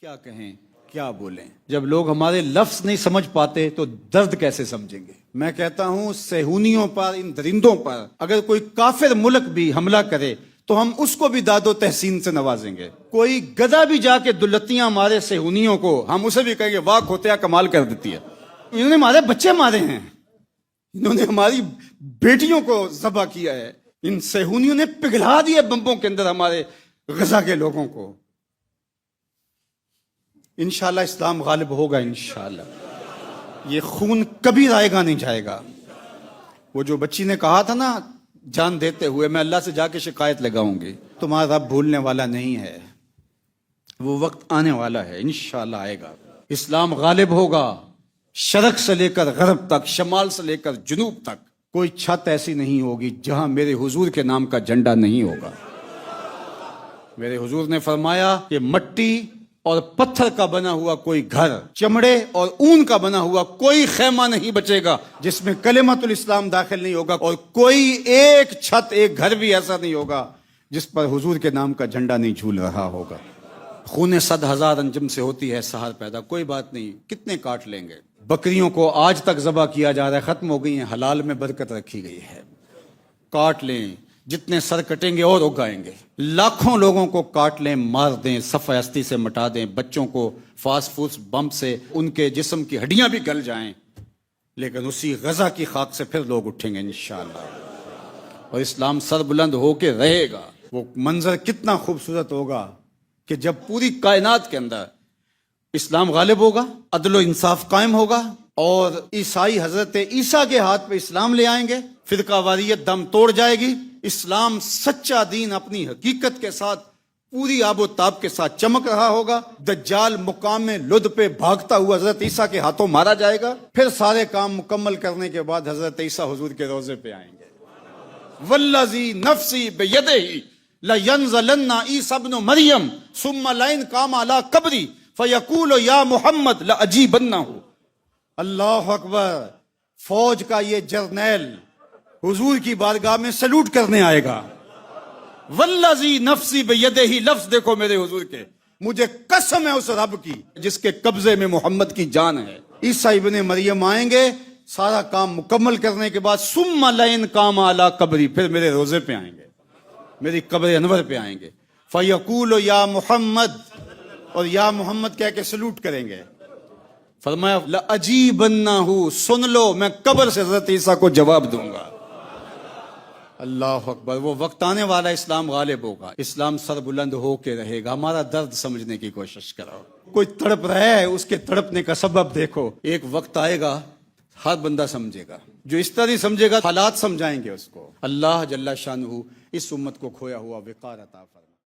کیا کہیں کیا بولیں؟ جب لوگ ہمارے لفظ نہیں سمجھ پاتے تو درد کیسے سمجھیں گے؟ میں کہتا ہوں صہیونیوں پر، ان درندوں پر اگر کوئی کافر ملک بھی حملہ کرے تو ہم اس کو بھی داد و تحسین سے نوازیں گے۔ کوئی گدھا بھی جا کے دلتیاں مارے صہیونیوں کو، ہم اسے بھی کہیں گے واہ کھوتیا کمال کر دیتی ہے، انہوں نے ہمارے بچے مارے ہیں، انہوں نے ہماری بیٹیوں کو ذبح کیا ہے، ان صہیونیوں نے پگھلا دیا بمبوں کے اندر ہمارے غزہ کے لوگوں کو۔ انشاءاللہ اسلام غالب ہوگا، انشاءاللہ یہ خون کبھی رائے گا نہیں جائے گا۔ وہ جو بچی نے کہا تھا نا جان دیتے ہوئے میں اللہ سے جا کے شکایت لگاؤں گی، تمہارا رب بھولنے والا نہیں ہے، وہ وقت آنے والا ہے، انشاءاللہ آئے گا، اسلام غالب ہوگا۔ شرق سے لے کر غرب تک، شمال سے لے کر جنوب تک کوئی چھت ایسی نہیں ہوگی جہاں میرے حضور کے نام کا جھنڈا نہیں ہوگا۔ میرے حضور نے فرمایا کہ مٹی اور پتھر کا بنا ہوا کوئی گھر، چمڑے اور اون کا بنا ہوا کوئی خیمہ نہیں بچے گا جس میں کلمۃ الاسلام داخل نہیں ہوگا، اور کوئی ایک چھت، ایک گھر بھی ایسا نہیں ہوگا جس پر حضور کے نام کا جھنڈا نہیں جھول رہا ہوگا۔ خون 100,000 انجم سے ہوتی ہے سحر پیدا، کوئی بات نہیں، کتنے کاٹ لیں گے؟ بکریوں کو آج تک ذبح کیا جا رہا ہے، ختم ہو گئی ہیں، حلال میں برکت رکھی گئی ہے، کاٹ لیں، جتنے سر کٹیں گے اور اگائیں گے، لاکھوں لوگوں کو کاٹ لیں، مار دیں، صفحہ ہستی سے مٹا دیں، بچوں کو فاسٹ فوڈ بم سے ان کے جسم کی ہڈیاں بھی گل جائیں، لیکن اسی غزہ کی خاک سے پھر لوگ اٹھیں گے انشاءاللہ، اور اسلام سر بلند ہو کے رہے گا۔ وہ منظر کتنا خوبصورت ہوگا کہ جب پوری کائنات کے اندر اسلام غالب ہوگا، عدل و انصاف قائم ہوگا، اور عیسائی حضرت عیسیٰ کے ہاتھ پہ اسلام لے آئیں گے، فرقہ واریت دم توڑ جائے گی، اسلام سچا دین اپنی حقیقت کے ساتھ پوری آب و تاب کے ساتھ چمک رہا ہوگا، دجال مقام لد پہ بھاگتا ہوا حضرت عیسیٰ کے ہاتھوں مارا جائے گا، پھر سارے کام مکمل کرنے کے بعد حضرت عیسیٰ حضور کے روضے پہ آئیں گے۔ والذی نفسی بیدہ لینزلن عیسی ابن مریم ثم لئن قام علی قبری فیقول یا محمد لاجیبنہ۔ اللہ اکبر، فوج کا یہ جرنیل حضور کی بارگاہ میں سلوٹ کرنے آئے گا۔ والذی نفسی بیدہ، لفظ دیکھو میرے حضور کے، مجھے قسم ہے اس رب کی جس کے قبضے میں محمد کی جان ہے۔ عیسیٰ ابن مریم آئیں گے، سارا کام مکمل کرنے کے بعد ثم لئن قام علی قبری، پھر میرے روزے پہ آئیں گے، میری قبر انور پہ آئیں گے، فیقول یا محمد، اور یا محمد کہہ کے سلوٹ کریں گے۔ فرمایا لَأَجِيبَنَّهُ، سن لو میں قبر سے حضرت عیسیٰ کو جواب دوں گا۔ اللہ اکبر، وہ وقت آنے والا، اسلام غالب ہوگا، اسلام سر بلند ہو کے رہے گا۔ ہمارا درد سمجھنے کی کوشش کرو، کوئی تڑپ رہا ہے اس کے تڑپنے کا سبب دیکھو، ایک وقت آئے گا ہر بندہ سمجھے گا، جو اس طرح سمجھے گا حالات سمجھائیں گے اس کو۔ اللہ جل شانہ اس امت کو کھویا ہوا وقار عطا فرمائے۔